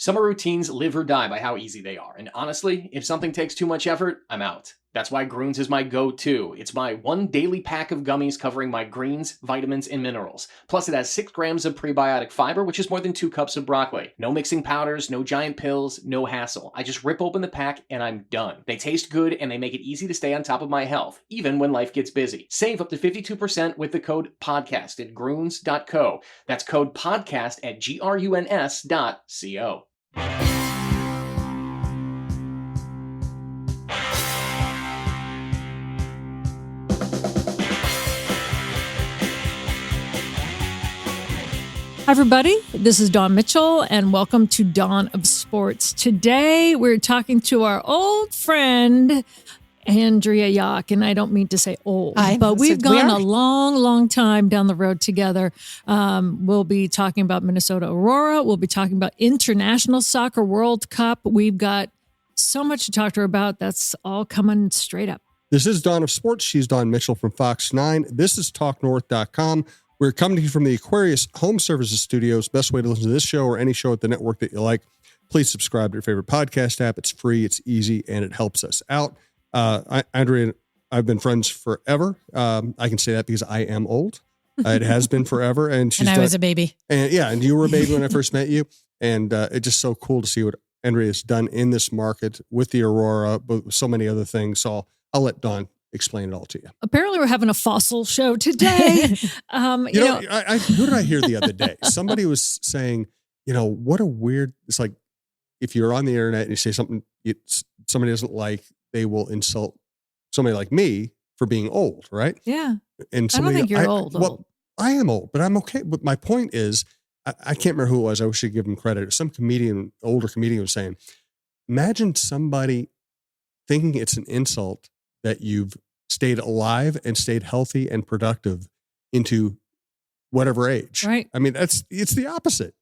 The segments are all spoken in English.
Summer routines live or die by how easy they are. And honestly, if something takes too much effort, I'm out. That's why Groons is my go-to. It's my one daily pack of gummies covering my greens, vitamins, and minerals. Plus, it has 6 grams of prebiotic fiber, which is more than 2 cups of broccoli. No mixing powders, no giant pills, no hassle. I just rip open the pack and I'm done. They taste good and they make it easy to stay on top of my health, even when life gets busy. Save up to 52% with the code PODCAST at Groons.co. That's code PODCAST at GRUNS.co. Hi, everybody. This is Dawn Mitchell, and welcome to Dawn of Sports. Today, we're talking to our old friend, Andrea Yoch, and I don't mean to say old, but we've gone a long time down the road together. We'll be talking about Minnesota Aurora. We'll be talking about International Soccer World Cup. We've got so much to talk to her about. That's all coming straight up. This is Dawn of Sports. She's Dawn Mitchell from Fox 9. This is TalkNorth.com. We're coming to you from the Aquarius Home Services Studios. Best way to listen to this show or any show at the network that you like, please subscribe to your favorite podcast app. It's free, it's easy, and it helps us out. Andrea and I've been friends forever. I can say that because I am old. It has been forever. And I was a baby. And you were a baby when I first met you. And it's just so cool to see what Andrea has done in this market with the Aurora, but with so many other things. So I'll let Dawn explain it all to you. Apparently, we're having a fossil show today. Who did I hear the other day? Somebody was saying, what a weird, it's like if you're on the internet and you say something somebody doesn't like, they will insult somebody like me for being old, right? Yeah. And I don't think you're old. Well, I am old, but I'm okay. But my point is, I can't remember who it was. I wish I'd give him credit. Some older comedian was saying, imagine somebody thinking it's an insult that you've stayed alive and stayed healthy and productive into whatever age. Right. I mean, it's the opposite.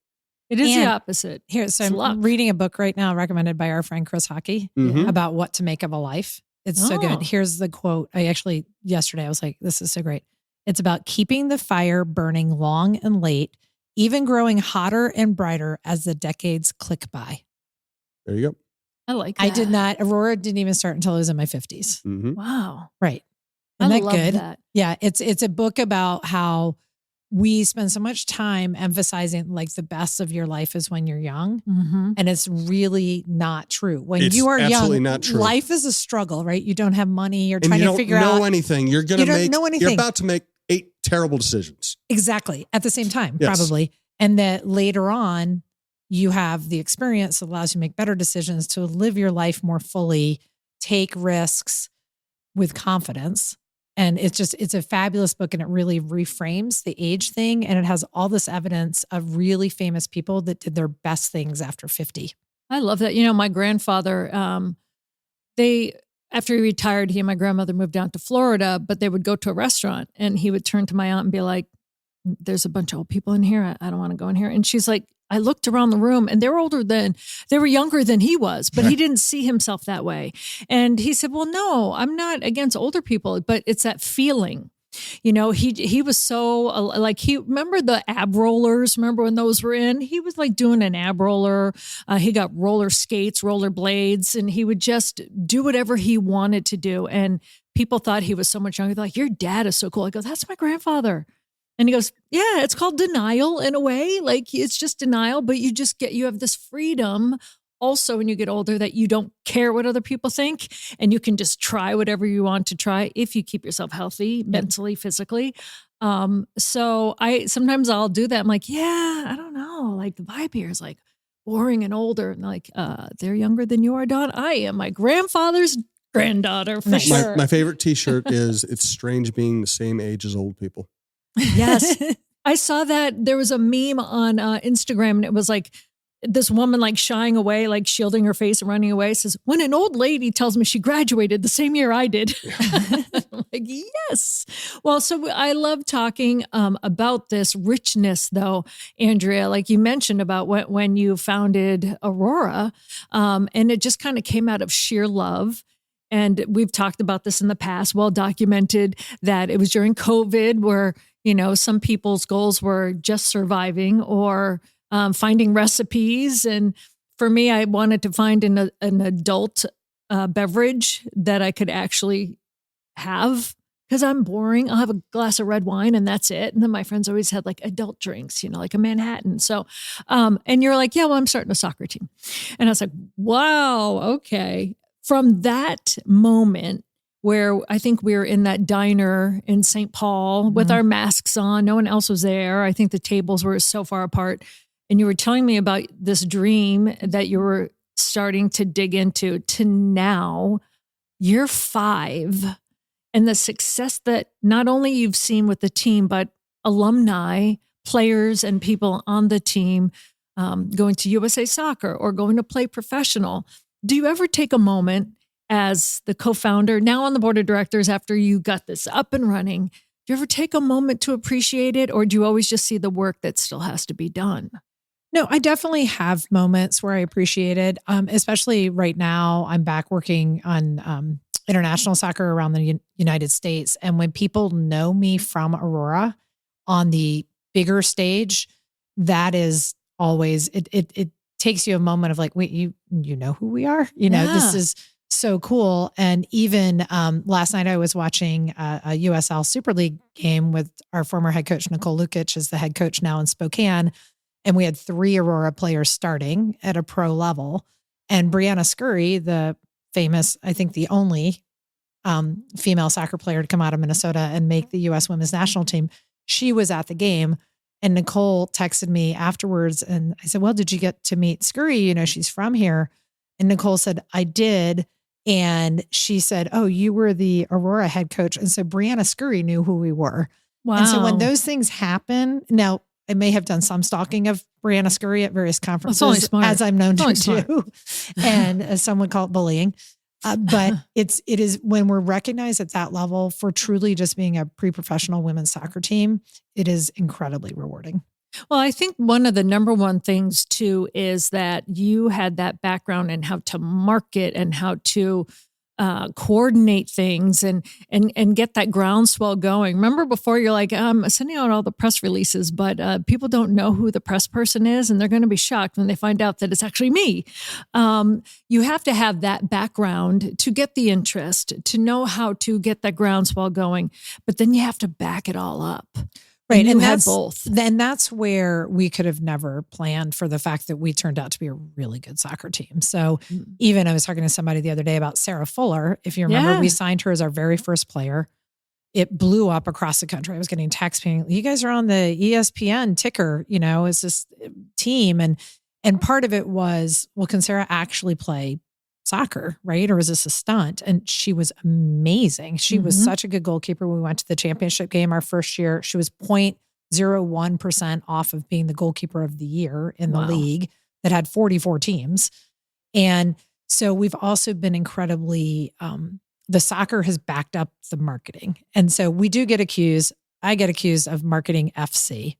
It is the opposite. I'm reading a book right now recommended by our friend Chris Hockey about what to make of a life. It's so good. Here's the quote. Yesterday I was like, this is so great. It's about keeping the fire burning long and late, even growing hotter and brighter as the decades click by. There you go. I like that. Aurora didn't even start until I was in my 50s. Mm-hmm. Wow. Right. Isn't that love good? That. Yeah. It's a book about how we spend so much time emphasizing like the best of your life is when you're young. Mm-hmm. And it's really not true. When It's you are absolutely young, not true. Life is a struggle, right? You don't have money. You're And trying you to figure don't out know anything. You're about to make 8 terrible decisions. Exactly. At the same time, Yes. probably. And that later on, you have the experience that allows you to make better decisions, to live your life more fully, take risks with confidence. And it's a fabulous book, and it really reframes the age thing. And it has all this evidence of really famous people that did their best things after 50. I love that. My grandfather, after he retired, he and my grandmother moved down to Florida, but they would go to a restaurant and he would turn to my aunt and be like, there's a bunch of old people in here. I don't want to go in here. And she's like, I looked around the room and they were younger than he was, but he didn't see himself that way. And he said, well, no, I'm not against older people, but it's that feeling. He was so remember the ab rollers? Remember when those were in? He was like doing an ab roller. He got roller skates, roller blades, and he would just do whatever he wanted to do. And people thought he was so much younger. They're like, your dad is so cool. I go, that's my grandfather. And he goes, yeah, it's called denial in a way. Like it's just denial, but you have this freedom also when you get older that you don't care what other people think and you can just try whatever you want to try if you keep yourself healthy, mentally, physically. So sometimes I'll do that. I'm like, yeah, I don't know. Like the vibe here is like boring and older. And like, they're younger than you are, Dawn. I am my grandfather's granddaughter for sure. My favorite t-shirt is it's strange being the same age as old people. Yes. I saw that there was a meme on Instagram and it was like this woman like shying away, like shielding her face and running away, says, when an old lady tells me she graduated the same year I did. I'm like, yes. Well, so I love talking about this richness though, Andrea, like you mentioned about when you founded Aurora, and it just kind of came out of sheer love. And we've talked about this in the past, well documented, that it was during COVID where, some people's goals were just surviving or finding recipes. And for me, I wanted to find an adult beverage that I could actually have, because I'm boring. I'll have a glass of red wine and that's it. And then my friends always had like adult drinks, like a Manhattan. So, and you're like, yeah, well, I'm starting a soccer team. And I was like, wow, okay. From that moment where I think we were in that diner in St. Paul with our masks on, no one else was there. I think the tables were so far apart. And you were telling me about this dream that you were starting to dig into, to now you're 5, and the success that not only you've seen with the team, but alumni, players, and people on the team going to USA Soccer or going to play professional. Do you ever take a moment as the co-founder, now on the board of directors, after you got this up and running, do you ever take a moment to appreciate it, or do you always just see the work that still has to be done? No, I definitely have moments where I appreciate it, especially right now. I'm back working on international soccer around the United States. And when people know me from Aurora on the bigger stage, that is always, it takes you a moment of like, wait, you know who we are? This is so cool. And even last night I was watching a USL Super League game with our former head coach, Nicole Lukic, is the head coach now in Spokane. And we had 3 Aurora players starting at a pro level. And Brianna Scurry, the famous, I think the only female soccer player to come out of Minnesota and make the U.S. women's national team, she was at the game. And Nicole texted me afterwards. And I said, well, did you get to meet Scurry? She's from here. And Nicole said, I did. And she said, oh, you were the Aurora head coach. And so Brianna Scurry knew who we were. Wow. And so when those things happen, now, I may have done some stalking of Brianna Scurry at various conferences, as I'm known to do, and as some would call it bullying. But it is when we're recognized at that level for truly just being a pre-professional women's soccer team, it is incredibly rewarding. Well, I think one of the number one things too is that you had that background in how to market and how to coordinate things and get that groundswell going. Remember before, you're like, I'm sending out all the press releases, but people don't know who the press person is, and they're going to be shocked when they find out that it's actually me. You have to have that background to get the interest, to know how to get that groundswell going, but then you have to back it all up. Right. And that's both. Then that's where we could have never planned for the fact that we turned out to be a really good soccer team. So even I was talking to somebody the other day about Sarah Fuller. If you remember, we signed her as our very first player. It blew up across the country. I was getting texts saying, you guys are on the ESPN ticker, as this team. And part of it was, well, can Sarah actually play soccer, right? Or is this a stunt? And she was amazing. She was such a good goalkeeper. We went to the championship game our first year. She was 0.01% off of being the goalkeeper of the year in the league that had 44 teams. And so we've also been incredibly, the soccer has backed up the marketing. And so we do get accused, I get accused of marketing FC.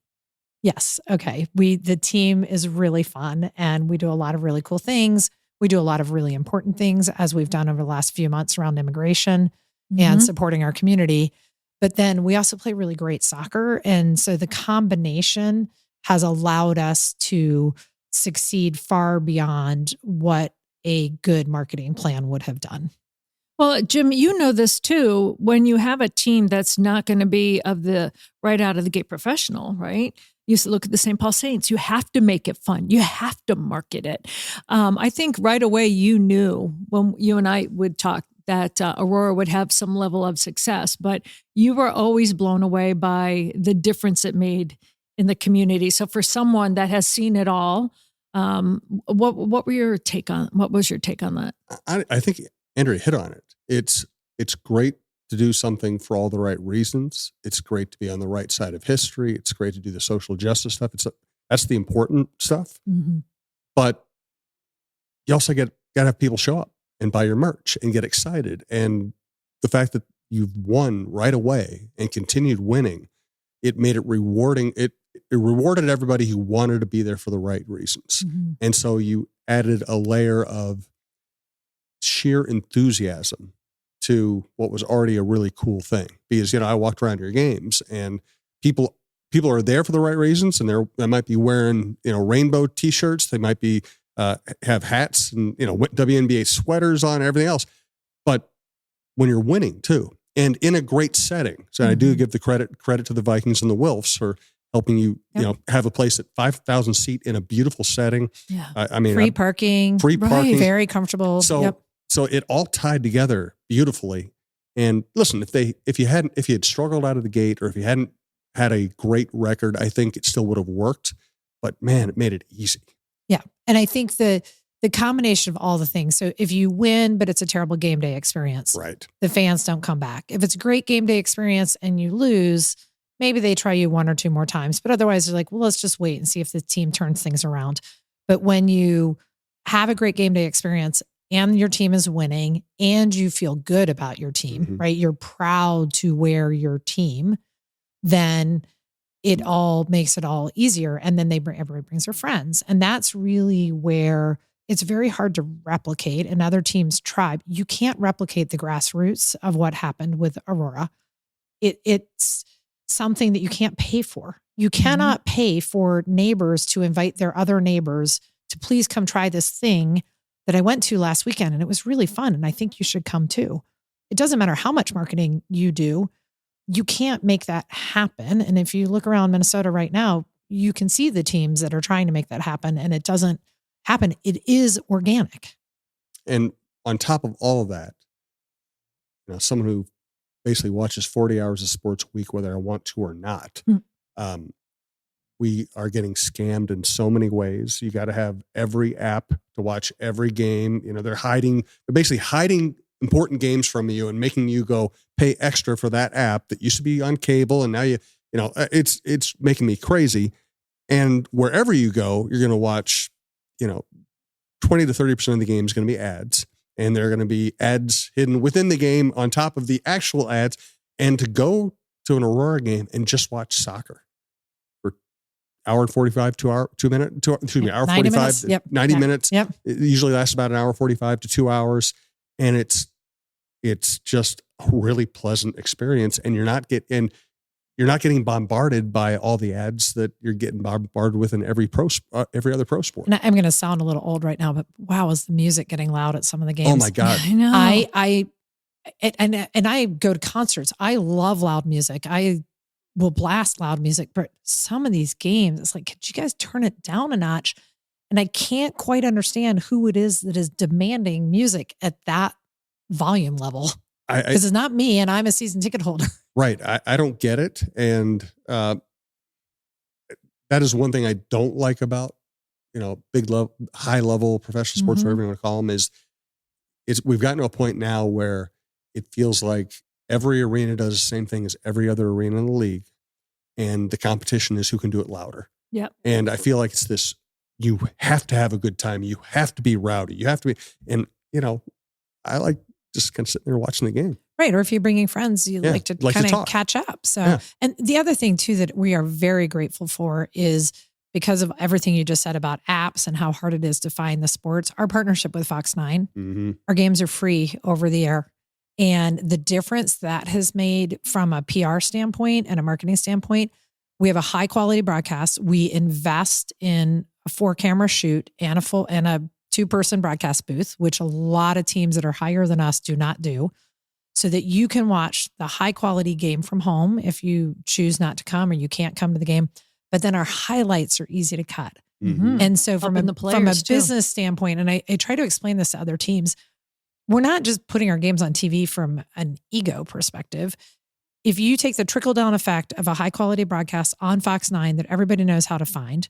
Yes. Okay. The team is really fun and we do a lot of really cool things. We do a lot of really important things, as we've done over the last few months around immigration and supporting our community. But then we also play really great soccer. And so the combination has allowed us to succeed far beyond what a good marketing plan would have done. Well, Jim, you know this too. When you have a team that's not going to be of the right out of the gate professional, right? You look at the St. Paul Saints. You have to make it fun. You have to market it. I think right away you knew when you and I would talk that Aurora would have some level of success, but you were always blown away by the difference it made in the community. So for someone that has seen it all, what was your take on that? I think Andrea hit on it. It's great to do something for all the right reasons. It's great to be on the right side of history. It's great to do the social justice stuff. That's the important stuff. But you also got to have people show up and buy your merch and get excited. And the fact that you've won right away and continued winning, it made it rewarding. It rewarded everybody who wanted to be there for the right reasons. And so you added a layer of sheer enthusiasm to what was already a really cool thing. Because, I walked around your games and people are there for the right reasons, and they might be wearing, rainbow t-shirts. They might be have hats and, WNBA sweaters on, everything else. But when you're winning too, and in a great setting. So I do give the credit to the Vikings and the Wilfs for helping you, have a place at 5,000 seat in a beautiful setting. Yeah. Free parking, very comfortable. So it all tied together beautifully. And listen, if you had struggled out of the gate, or if you hadn't had a great record, I think it still would have worked. But man, it made it easy. Yeah. And I think the combination of all the things. So if you win, but it's a terrible game day experience, right? The fans don't come back. If it's a great game day experience and you lose, maybe they try you one or two more times, but otherwise they're like, well, let's just wait and see if the team turns things around. But when you have a great game day experience and your team is winning and you feel good about your team, right? You're proud to wear your team, then it all makes it all easier. And then everybody brings their friends. And that's really where it's very hard to replicate another team's tribe. You can't replicate the grassroots of what happened with Aurora. It's something that you can't pay for. You cannot pay for neighbors to invite their other neighbors to please come try this thing that I went to last weekend. And it was really fun. And I think you should come too. It doesn't matter how much marketing you do. You can't make that happen. And if you look around Minnesota right now, you can see the teams that are trying to make that happen, and it doesn't happen. It is organic. And on top of all of that, someone who basically watches 40 hours of sports a week, whether I want to or not, we are getting scammed in so many ways. You got to have every app to watch every game. They're basically hiding important games from you and making you go pay extra for that app that used to be on cable. And now it's making me crazy. And wherever you go, you're going to watch, 20 to 30% of the game is going to be ads, and there are going to be ads hidden within the game on top of the actual ads. And to go to an Aurora game and just watch soccer for hour and 45, hour 90 45, minutes. 90 minutes. Yep. It usually lasts about an hour 45 to 2 hours. And it's just a really pleasant experience. And you're not getting bombarded by all the ads that you're getting bombarded with in every other pro sport. And I'm going to sound a little old right now, but wow, is the music getting loud at some of the games? Oh my God. I know. I go to concerts. I love loud music. I will blast loud music, but some of these games, it's like, could you guys turn it down a notch? And I can't quite understand who it is that is demanding music at that volume level. Because it's not me, and I'm a season ticket holder. Right. I don't get it. And that is one thing I don't like about, high level professional sports, whatever you want to call them, is we've gotten to a point now where it feels like every arena does the same thing as every other arena in the league. And the competition is who can do it louder. Yep. And I feel like it's this, you have to have a good time. You have to be rowdy. You have to be, and I like just kind of sitting there watching the game. Right. Or if you're bringing friends, you like to kind of catch up. So, and the other thing too, that we are very grateful for is because of everything you just said about apps and how hard it is to find the sports, our partnership with Fox 9, our games are free over the air. And the difference that has made from a PR standpoint and a marketing standpoint, we have a high quality broadcast. We invest in a 4-camera shoot and a 2-person broadcast booth, which a lot of teams that are higher than us do not do, so that you can watch the high quality game from home if you choose not to come or you can't come to the game. But then our highlights are easy to cut. And so from a business standpoint, and I try to explain this to other teams, we're not just putting our games on TV from an ego perspective. If you take the trickle down effect of a high quality broadcast on Fox 9 that everybody knows how to find,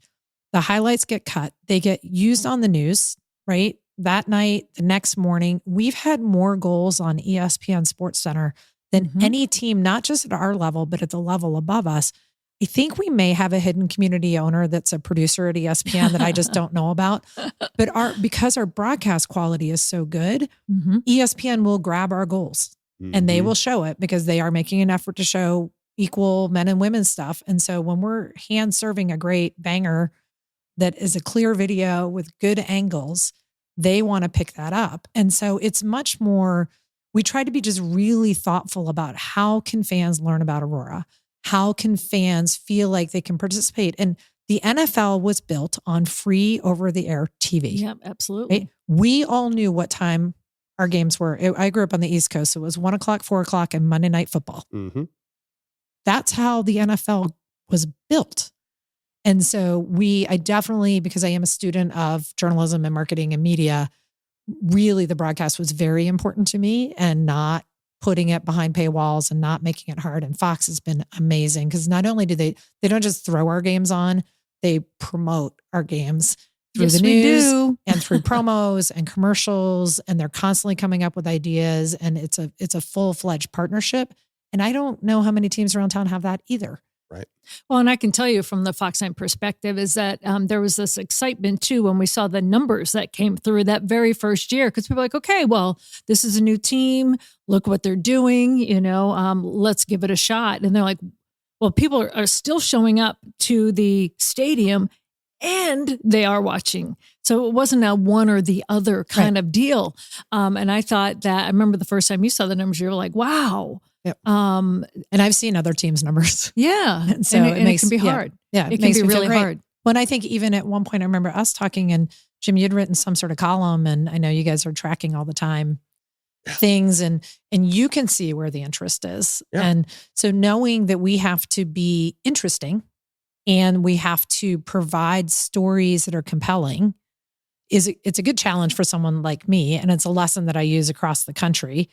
the highlights get cut, they get used on the news, right? That night, the next morning, we've had more goals on ESPN Sports Center than any team, not just at our level, but at the level above us. I think we may have a hidden community owner that's a producer at ESPN that I just don't know about. But because our broadcast quality is so good, ESPN will grab our goals and they will show it because they are making an effort to show equal men and women stuff. And so when we're hand serving a great banger that is a clear video with good angles, they want to pick that up. And so it's much more, we try to be just really thoughtful about how can fans learn about Aurora? How can fans feel like they can participate? And The NFL was built on free over-the-air TV. Yep, absolutely. Right? We all knew what time our games were. I grew up on the East Coast. So it was 1 o'clock, 4 o'clock, and Monday Night Football. Mm-hmm. That's how the NFL was built. And so I definitely, because I am a student of journalism and marketing and media, really the broadcast was very important to me, and not putting it behind paywalls and not making it hard. And Fox has been amazing, because not only do they don't just throw our games on, they promote our games through the news and through promos and commercials. And they're constantly coming up with ideas, and it's a full-fledged partnership. And I don't know how many teams around town have that either. Right. Well, and I can tell you from the Fox 9 perspective is that there was this excitement too when we saw the numbers that came through that very first year, because people were like, okay, well, this is a new team. Look what they're doing. Let's give it a shot. And they're like, well, people are still showing up to the stadium and they are watching. So it wasn't a one or the other kind of deal. And I thought that, I remember the first time you saw the numbers, you were like, wow. Yep. And I've seen other teams' numbers. Yeah. And so it can be hard. Yeah. It can be really hard. When I think even at one point, I remember us talking, and Jim, you'd written some sort of column, and I know you guys are tracking all the time things, and you can see where the interest is. Yeah. And so knowing that we have to be interesting and we have to provide stories that are compelling it's a good challenge for someone like me. And it's a lesson that I use across the country,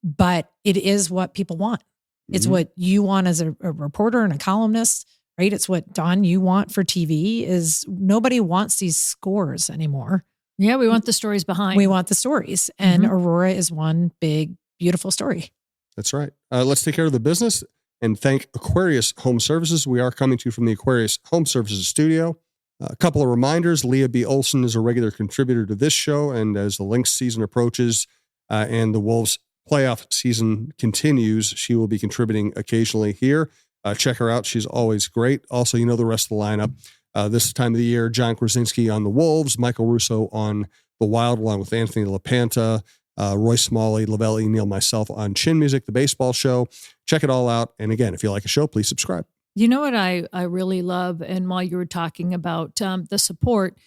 but it is what people want. It's what you want as a reporter and a columnist, right? It's what, Dawn, you want for TV. Is nobody wants these scores anymore. Yeah, we want the stories behind. We want the stories. And Aurora is one big, beautiful story. That's right. Let's take care of the business and thank Aquarius Home Services. We are coming to you from the Aquarius Home Services studio. A couple of reminders. Leah B. Olson is a regular contributor to this show. And as the Lynx season approaches and the Wolves playoff season continues, she will be contributing occasionally here. Check her out. She's always great. Also, the rest of the lineup. This time of the year, John Krasinski on the Wolves, Michael Russo on the Wild, along with Anthony LaPanta, Roy Smalley, Lavelle E. Neal, myself on Chin Music, the baseball show. Check it all out. And again, if you like a show, please subscribe. You know what I really love? And while you were talking about the support,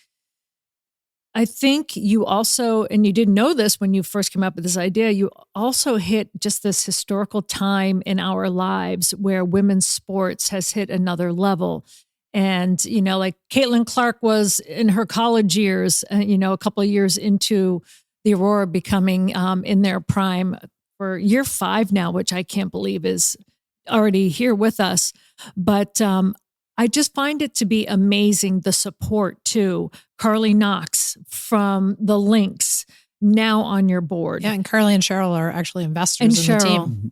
I think you also, and you didn't know this when you first came up with this idea, you also hit just this historical time in our lives where women's sports has hit another level. And, like Caitlin Clark was in her college years, a couple of years into the Aurora becoming in their prime for year 5 now, which I can't believe is already here with us. But I just find it to be amazing, the support too. Carly Knox from the Lynx now on your board. Yeah, and Carly and Cheryl are actually investors in the team.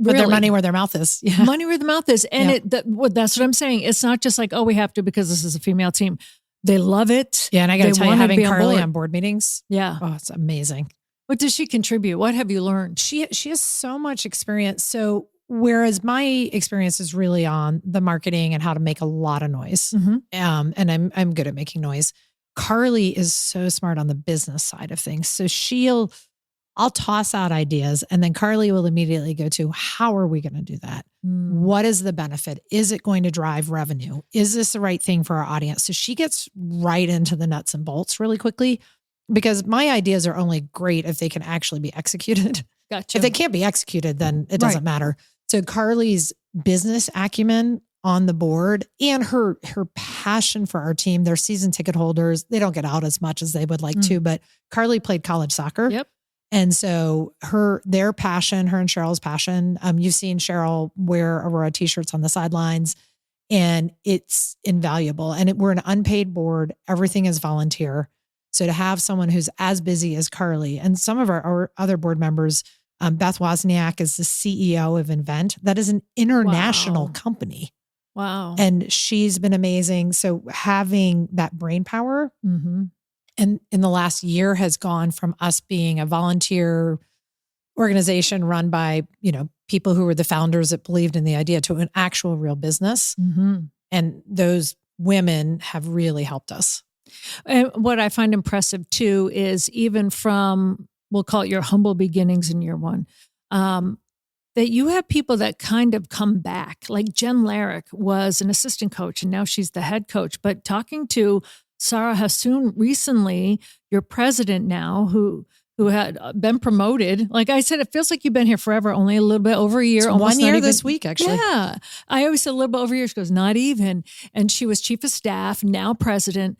Put their money where their mouth is. Yeah. Money where the mouth is. And that's what I'm saying. It's not just like, oh, we have to because this is a female team. They love it. Yeah, and I got to tell you, having Carly on board meetings. Yeah. Oh, it's amazing. What does she contribute? What have you learned? She has so much experience. So whereas my experience is really on the marketing and how to make a lot of noise, and I'm good at making noise, Carly is so smart on the business side of things. So I'll toss out ideas, and then Carly will immediately go to, how are we going to do that? What is the benefit? Is it going to drive revenue? Is this the right thing for our audience? So she gets right into the nuts and bolts really quickly, because my ideas are only great if they can actually be executed. Gotcha. If they can't be executed, then it doesn't matter. So Carly's business acumen on the board and her passion for our team, their season ticket holders, they don't get out as much as they would like to, but Carly played college soccer. Yep. And so their passion, her and Cheryl's passion, you've seen Cheryl wear Aurora t-shirts on the sidelines, and it's invaluable. And we're an unpaid board. Everything is volunteer. So to have someone who's as busy as Carly, and some of our other board members, Beth Wozniak is the CEO of Invent. That is an international company. Wow. And she's been amazing. So having that brain power, and in the last year has gone from us being a volunteer organization run by, people who were the founders that believed in the idea to an actual real business. And those women have really helped us. And what I find impressive too is even from, we'll call it your humble beginnings in year 1, that you have people that kind of come back. Like Jen Larrick was an assistant coach and now she's the head coach. But talking to Sarah Hassoun recently, your president now, who had been promoted. Like I said, it feels like you've been here forever, only a little bit over a year. It's almost 1 year not even, this week, actually. Yeah. I always said a little bit over a year. She goes, not even. And she was chief of staff, now president.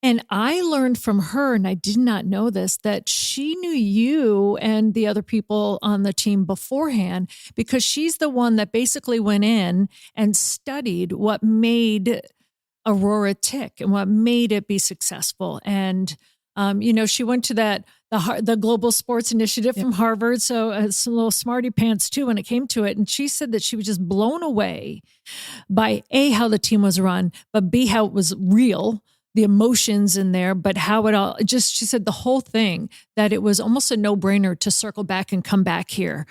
And I learned from her, and I did not know this, that she knew you and the other people on the team beforehand, because she's the one that basically went in and studied what made Aurora tick and what made it be successful. And, she went to the Global Sports Initiative from Harvard. So it's a little smarty pants too when it came to it. And she said that she was just blown away by A, how the team was run, but B, how it was real, the emotions in there, but how it all she said the whole thing, that it was almost a no-brainer to circle back and come back here.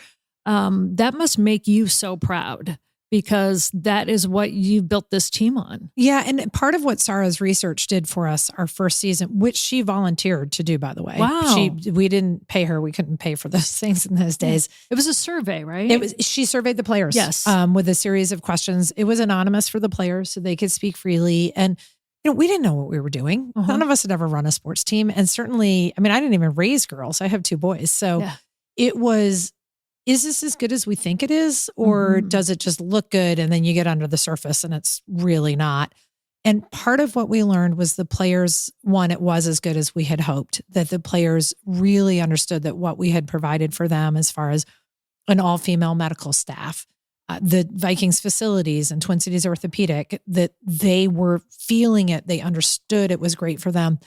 That must make you so proud, because that is what you built this team on. Yeah. And part of what Sarah's research did for us our first season, which she volunteered to do, by the way. Wow. We didn't pay her. We couldn't pay for those things in those days. It was a survey, right? She surveyed the players. Yes. With a series of questions. It was anonymous for the players so they could speak freely. And, we didn't know what we were doing. Uh-huh. None of us had ever run a sports team. And certainly, I didn't even raise girls. I have 2 boys. So it was, is this as good as we think it is? Or does it just look good and then you get under the surface and it's really not? And part of what we learned was the players, one, it was as good as we had hoped, that the players really understood that what we had provided for them as far as an all-female medical staff, the Vikings facilities and Twin Cities Orthopedic, that they were feeling it. They understood it was great for them.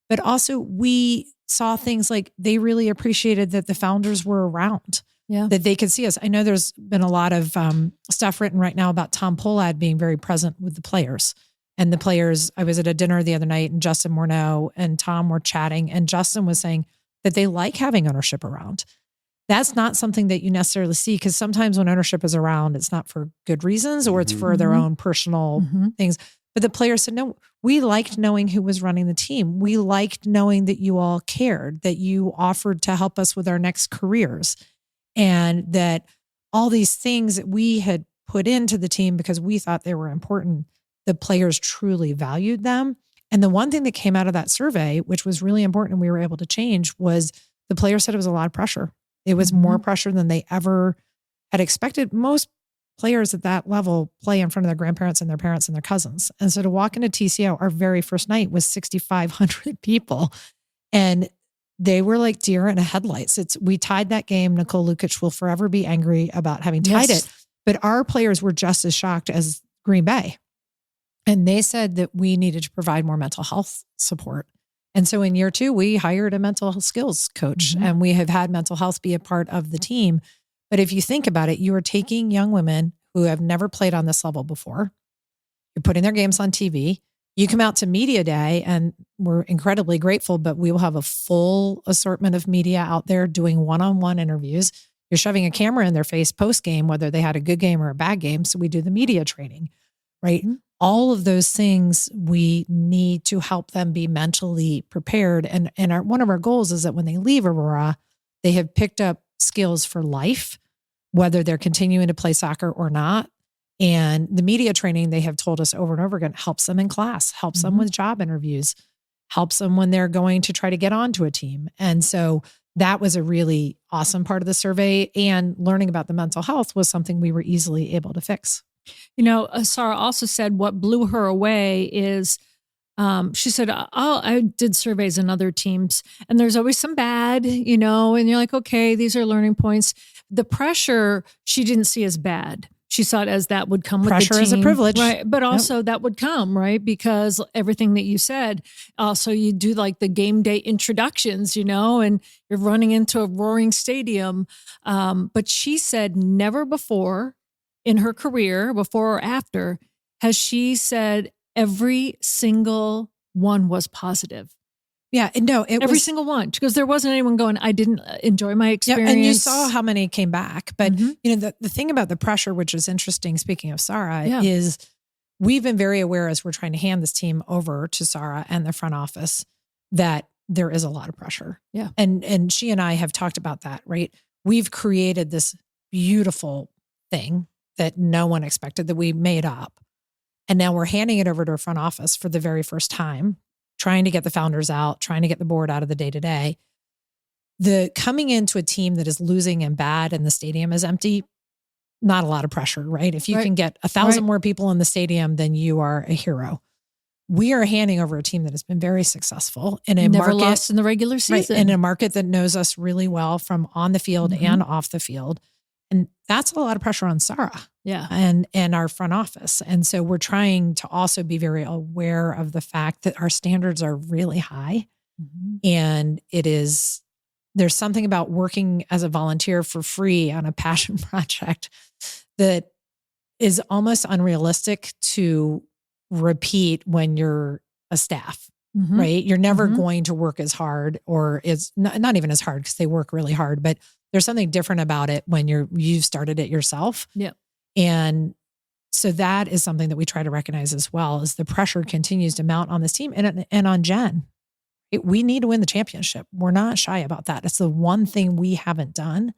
But also we saw things like they really appreciated that the founders were around. Yeah. That they could see us. I know there's been a lot of stuff written right now about Tom Pollad being very present with the players. And the players, I was at a dinner the other night and Justin Morneau and Tom were chatting, and Justin was saying that they like having ownership around. That's not something that you necessarily see, because sometimes when ownership is around, it's not for good reasons or it's for their own personal things. But the players said, no, we liked knowing who was running the team. We liked knowing that you all cared, that you offered to help us with our next careers. And that all these things that we had put into the team because we thought they were important, the players truly valued them. And the one thing that came out of that survey, which was really important and we were able to change, was the players said it was a lot of pressure. It was more pressure than they ever had expected. Most players at that level play in front of their grandparents and their parents and their cousins. And so to walk into TCO, our very first night was 6,500 people. And they were like deer in the headlights. We tied that game. Nicole Lukic will forever be angry about having tied it. But our players were just as shocked as Green Bay. And they said that we needed to provide more mental health support. And so in year 2, we hired a mental health skills coach, and we have had mental health be a part of the team. But if you think about it, you are taking young women who have never played on this level before. You're putting their games on TV. You come out to media day, and we're incredibly grateful, but we will have a full assortment of media out there doing one-on-one interviews. You're shoving a camera in their face post-game, whether they had a good game or a bad game. So we do the media training, right? All of those things, we need to help them be mentally prepared. And one of our goals is that when they leave Aurora, they have picked up skills for life, whether they're continuing to play soccer or not. And the media training, they have told us over and over again, helps them in class, helps them with job interviews, helps them when they're going to try to get onto a team. And so that was a really awesome part of the survey. And learning about the mental health was something we were easily able to fix. Sarah also said what blew her away is, she said, I did surveys in other teams and there's always some bad, and you're like, okay, these are learning points. The pressure she didn't see as bad. She saw it as that would come with the team. Pressure is a privilege. Right. But also that would come, right? Because everything that you said, also you do like the game day introductions, and you're running into a roaring stadium. But she said never before in her career, before or after, has she said every single one was positive. Yeah, no, every single one. Because there wasn't anyone going, I didn't enjoy my experience. Yeah, and you saw how many came back. But the thing about the pressure, which is interesting, speaking of Sarah, is we've been very aware as we're trying to hand this team over to Sarah and the front office that there is a lot of pressure. Yeah. And she and I have talked about that, right? We've created this beautiful thing that no one expected, that we made up. And now we're handing it over to our front office for the very first time, trying to get the founders out, trying to get the board out of the day-to-day. The coming into a team that is losing and bad and the stadium is empty, not a lot of pressure, right? If you can get 1,000 more people in the stadium, then you are a hero. We are handing over a team that has been very successful in a Never market, lost in the regular season. in a market that knows us really well from on the field and off the field. And that's a lot of pressure on Sarah and our front office. And so we're trying to also be very aware of the fact that our standards are really high. And there's something about working as a volunteer for free on a passion project that is almost unrealistic to repeat when you're a staff, right? You're never going to work as hard, or is not even as hard, because they work really hard, but there's something different about it when you've started it yourself. Yeah. And so that is something that we try to recognize as well, as the pressure continues to mount on this team and on Jen. We need to win the championship. We're not shy about that. It's the one thing we haven't done.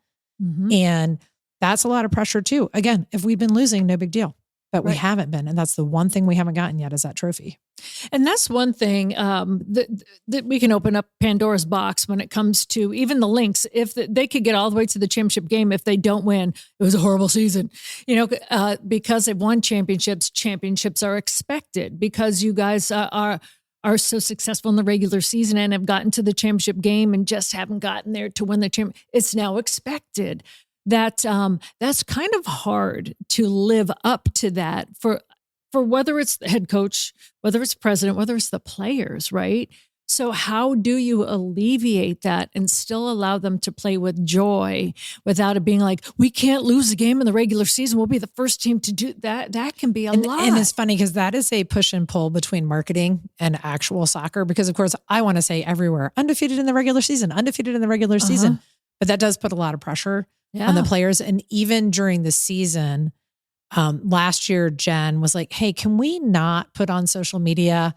And that's a lot of pressure too. Again, if we'd been losing, no big deal. But we haven't been. And that's the one thing we haven't gotten yet, is that trophy. And that's one thing that we can open up Pandora's box when it comes to even the Lynx. If they could get all the way to the championship game, if they don't win, it was a horrible season. Because they've won championships. Championships are expected because you guys are so successful in the regular season and have gotten to the championship game and just haven't gotten there to win the championship. It's now expected. That's kind of hard to live up to that for whether it's the head coach, whether it's president, whether it's the players, right? So how do you alleviate that and still allow them to play with joy without it being like, we can't lose a game in the regular season, we'll be the first team to do that? That can be a lot. And it's funny because that is a push and pull between marketing and actual soccer, because of course I want to say everywhere, undefeated in the regular season, but that does put a lot of pressure on the players. And even during the season, last year, Jen was like, hey, can we not put on social media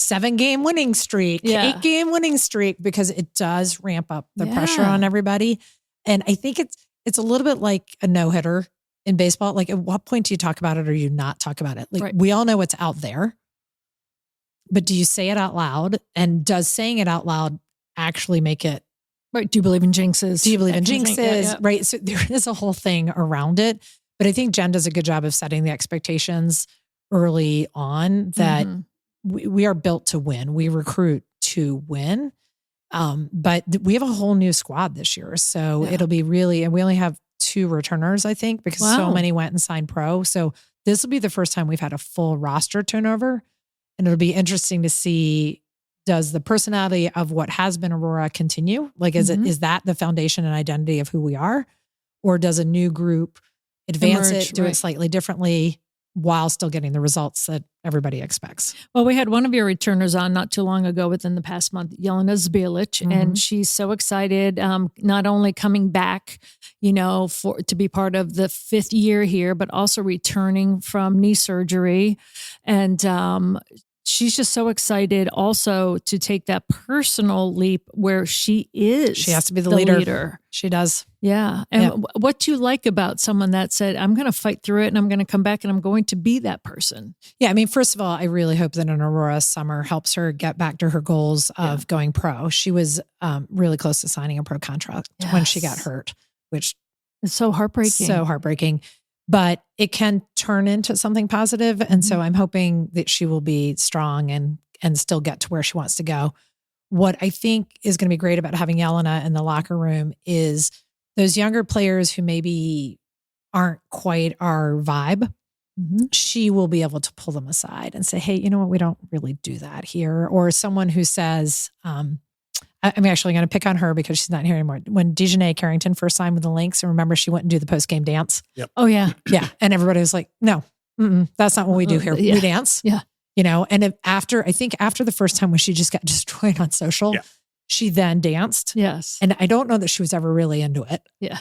7-game winning streak, 8-game winning streak, because it does ramp up the pressure on everybody. And I think it's a little bit like a no-hitter in baseball. Like, at what point do you talk about it or you not talk about it? Like, we all know it's out there, but do you say it out loud? And does saying it out loud actually make it right? Do you believe in jinxes? Do you believe in jinxes? Right. So there is a whole thing around it. But I think Jen does a good job of setting the expectations early on that we are built to win. We recruit to win. But we have a whole new squad this year. So it'll be really, and we only have 2 returners, I think, because so many went and signed pro. So this will be the first time we've had a full roster turnover. And it'll be interesting to see, does the personality of what has been Aurora continue? Like, is that the foundation and identity of who we are? Or does a new group advance it, do it slightly differently while still getting the results that everybody expects? Well, we had one of your returners on not too long ago, within the past month, Jelena Zbilic, and she's so excited, not only coming back, to be part of the 5th year here, but also returning from knee surgery. And she's just so excited also to take that personal leap where she has to be the leader. She does. Yeah. And what do you like about someone that said, I'm going to fight through it and I'm going to come back and I'm going to be that person? Yeah. I mean, first of all, I really hope that an Aurora summer helps her get back to her goals of going pro. She was really close to signing a pro contract when she got hurt, which is so heartbreaking. But it can turn into something positive. And so I'm hoping that she will be strong and still get to where she wants to go. What I think is going to be great about having Jelena in the locker room is those younger players who maybe aren't quite our vibe. She will be able to pull them aside and say, hey, you know what? We don't really do that here. Or someone who says, I'm actually going to pick on her because she's not here anymore. When Dejanay Carrington first signed with the Lynx, and remember, she went and do the post-game dance. Yep. Oh, yeah. Yeah. And everybody was like, no, that's not what we do here. We dance. Yeah. And after the first time when she just got destroyed on social, she then danced. Yes. And I don't know that she was ever really into it. Yeah.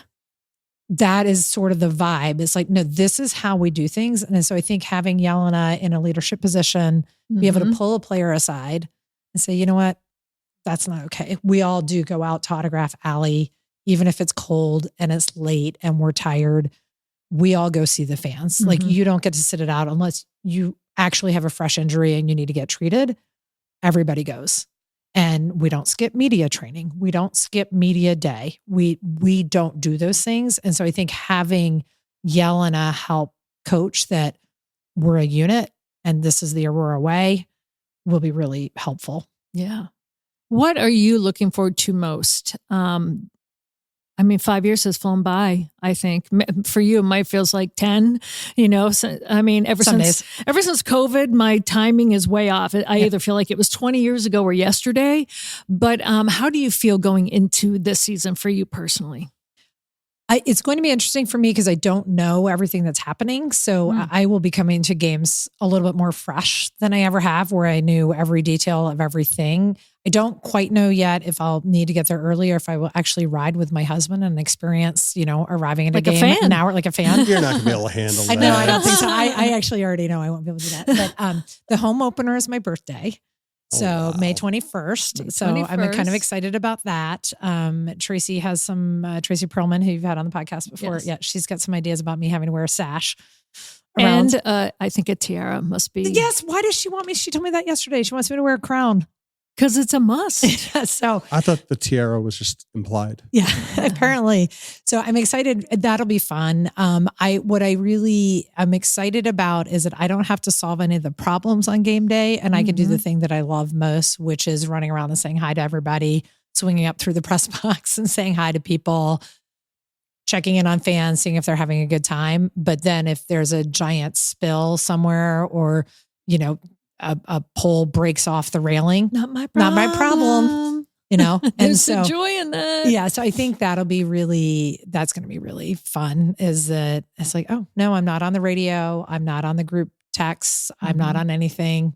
That is sort of the vibe. It's like, no, this is how we do things. And so I think having Jelena in a leadership position, be able to pull a player aside and say, you know what? That's not okay. We all do go out to autograph Allie even if it's cold and it's late and we're tired, we all go see the fans. Like you don't get to sit it out unless you actually have a fresh injury and you need to get treated. Everybody goes. And we don't skip media training. We don't skip media day. We don't do those things. And so I think having Yelena help coach that we're a unit and this is the Aurora way will be really helpful. Yeah. What are you looking forward to most? 5 years has flown by, I think. For you, it might feels like 10, So, ever since COVID, my timing is way off. I either feel like it was 20 years ago or yesterday. But how do you feel going into this season for you personally? It's going to be interesting for me because I don't know everything that's happening. So I will be coming to games a little bit more fresh than I ever have, where I knew every detail of everything. I don't quite know yet if I'll need to get there early or if I will actually ride with my husband and experience, arriving at like a game fan. an hour like a fan. You're not going to be able to handle that. I know, I don't think so. I actually already know I won't be able to do that. But the home opener is my birthday. So wow. May 21st. So I'm kind of excited about that. Tracy has Tracy Perlman, who you've had on the podcast before. Yes. Yeah, she's got some ideas about me having to wear a sash. And I think a tiara must be. Yes. Why does she want me? She told me that yesterday. She wants me to wear a crown. Because it's a must. So I thought the tiara was just implied. Yeah, apparently. So I'm excited. That'll be fun. I'm excited about is that I don't have to solve any of the problems on game day, and I can do the thing that I love most, which is running around and saying hi to everybody, swinging up through the press box and saying hi to people, checking in on fans, seeing if they're having a good time. But then if there's a giant spill somewhere or, a pole breaks off the railing. Not my problem. And There's so joy in that. Yeah. So I think that's going to be really fun is that it's like, oh no, I'm not on the radio. I'm not on the group texts. I'm not on anything.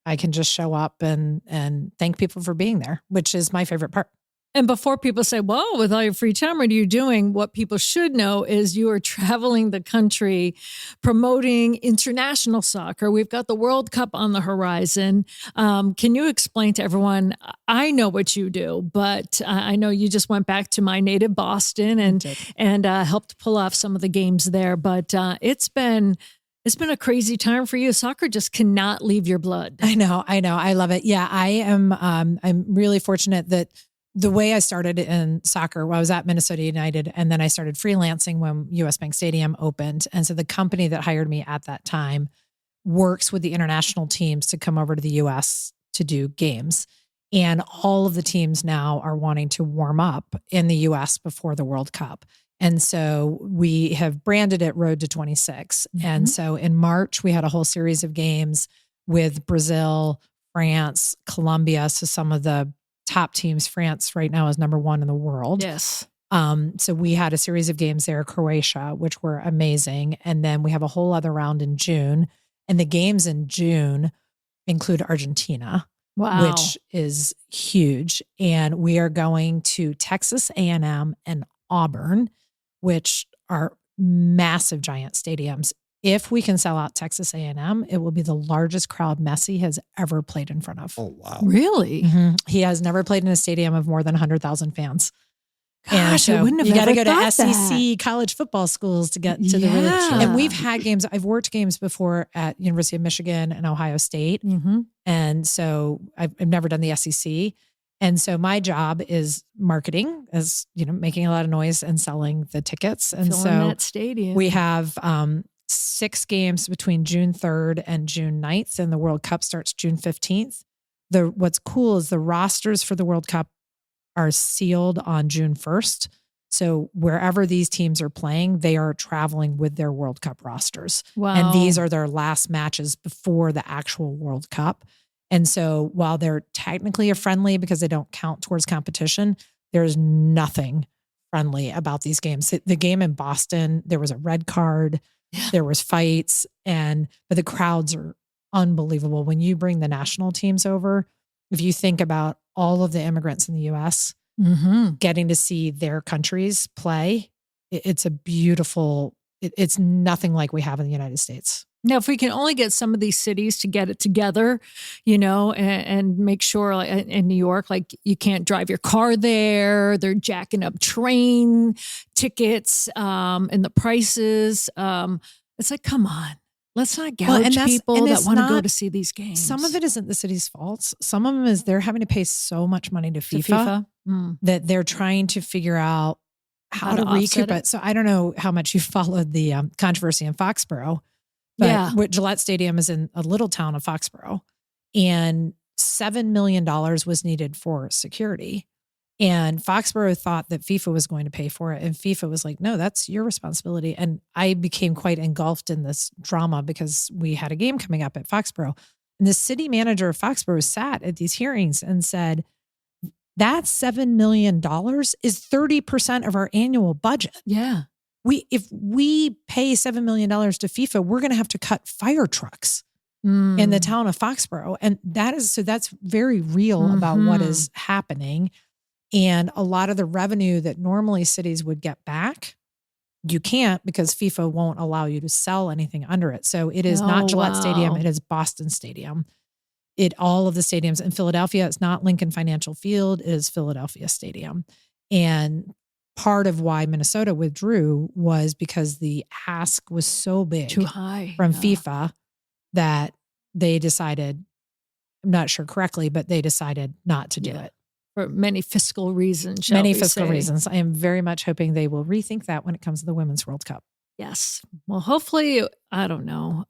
I can just show up and thank people for being there, which is my favorite part. And before people say, well, with all your free time, what are you doing? What people should know is you are traveling the country promoting international soccer. We've got the World Cup on the horizon. Can you explain to everyone? I know what you do, but I know you just went back to my native Boston and helped pull off some of the games there. But it's been a crazy time for you. Soccer just cannot leave your blood. I know. I love it. Yeah, I am. I'm really fortunate that the way I started in soccer, I was at Minnesota United, and then I started freelancing when US Bank Stadium opened. And so the company that hired me at that time works with the international teams to come over to the US to do games. And all of the teams now are wanting to warm up in the US before the World Cup. And so we have branded it Road to 26. And so in March, we had a whole series of games with Brazil, France, Colombia. So some of the top teams. France right now is number 1 in the world. Yes. So we had a series of games there, Croatia, which were amazing. And then we have a whole other round in June. And the games in June include Argentina, which is huge. And we are going to Texas A&M and Auburn, which are massive, giant stadiums. If we can sell out Texas A&M, it will be the largest crowd Messi has ever played in front of. Oh, wow. Really? Mm-hmm. He has never played in a stadium of more than 100,000 fans. Gosh, so I wouldn't have you got to go to SEC that. college football schools to get to the really. And we've had games. I've worked games before at University of Michigan and Ohio State. And so I've never done the SEC. And so my job is marketing, as making a lot of noise and selling the tickets. And filling that stadium. We have 6 games between June 3rd and June 9th, and the World Cup starts June 15th. What's cool is the rosters for the World Cup are sealed on June 1st. So wherever these teams are playing, they are traveling with their World Cup rosters. Wow. And these are their last matches before the actual World Cup. And so while they're technically a friendly because they don't count towards competition, there's nothing friendly about these games. The game in Boston, there was a red card. There was fights, but the crowds are unbelievable. When you bring the national teams over, if you think about all of the immigrants in the U.S. Getting to see their countries play, it's a beautiful, it's nothing like we have in the United States. Now, if we can only get some of these cities to get it together, and make sure, like in New York, like you can't drive your car there. They're jacking up train tickets and the prices. It's like, come on, let's not gouge people that want to go to see these games. Some of it isn't the city's fault. Some of them is they're having to pay so much money to FIFA, that they're trying to figure out how to recoup it. So I don't know how much you followed the controversy in Foxborough. But Gillette Stadium is in a little town of Foxborough, and $7 million was needed for security. And Foxborough thought that FIFA was going to pay for it. And FIFA was like, no, that's your responsibility. And I became quite engulfed in this drama because we had a game coming up at Foxborough. And the city manager of Foxborough sat at these hearings and said, that $7 million is 30% of our annual budget. Yeah. If we pay $7 million to FIFA, we're going to have to cut fire trucks in the town of Foxborough. And that's very real about what is happening. And a lot of the revenue that normally cities would get back, you can't, because FIFA won't allow you to sell anything under it. So it is not Gillette Stadium. It is Boston Stadium. All of the stadiums in Philadelphia, it's not Lincoln Financial Field, it is Philadelphia Stadium. And part of why Minnesota withdrew was because the ask was so big, too high from FIFA, that they decided, I'm not sure correctly, but they decided not to do it. For many fiscal reasons. I am very much hoping they will rethink that when it comes to the Women's World Cup. Yes. Well, hopefully, I don't know.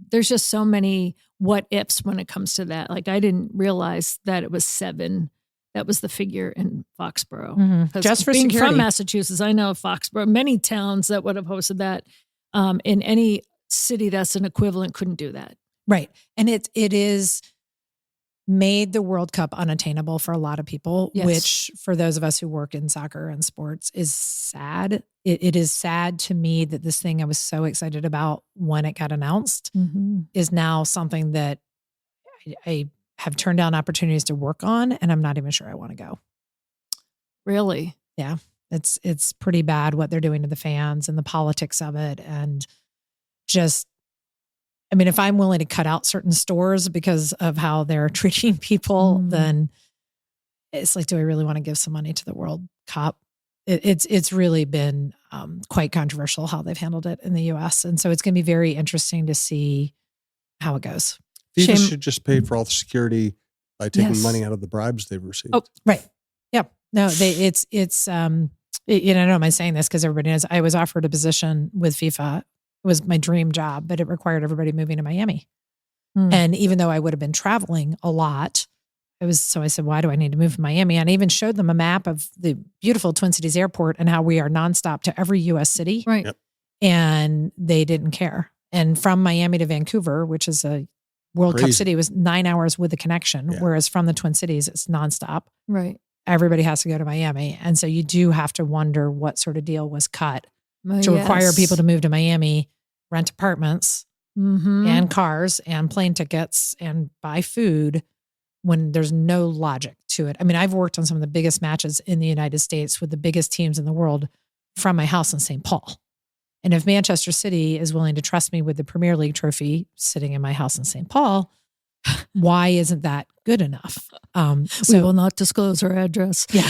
There's just so many what ifs when it comes to that. Like, I didn't realize that it was 7. That was the figure in Foxborough. Just for being security. From Massachusetts, I know Foxborough, many towns that would have hosted that. In any city that's an equivalent couldn't do that. Right. And it is made the World Cup unattainable for a lot of people, which for those of us who work in soccer and sports is sad. It is sad to me that this thing I was so excited about when it got announced is now something that I have turned down opportunities to work on, and I'm not even sure I want to go. Really? Yeah. It's pretty bad what they're doing to the fans and the politics of it. And just, I mean, if I'm willing to cut out certain stores because of how they're treating people, then it's like, do I really want to give some money to the World Cup? It's really been quite controversial how they've handled it in the US. And so it's going to be very interesting to see how it goes. FIFA should just pay for all the security by taking money out of the bribes they've received. Oh, right. Yep. No, I don't mind saying this because everybody knows I was offered a position with FIFA. It was my dream job, but it required everybody moving to Miami. And even though I would have been traveling a lot, so I said, why do I need to move to Miami? And I even showed them a map of the beautiful Twin Cities Airport and how we are nonstop to every US city. Right. Yep. And they didn't care. And from Miami to Vancouver, which is a World Cup city, was 9 hours with a connection. Yeah. Whereas from the Twin Cities, it's nonstop. Right. Everybody has to go to Miami. And so you do have to wonder what sort of deal was cut to require people to move to Miami, rent apartments and cars and plane tickets and buy food when there's no logic to it. I mean, I've worked on some of the biggest matches in the United States with the biggest teams in the world from my house in St. Paul. And if Manchester City is willing to trust me with the Premier League trophy sitting in my house in St. Paul, why isn't that good enough? We will not disclose our address. Yeah.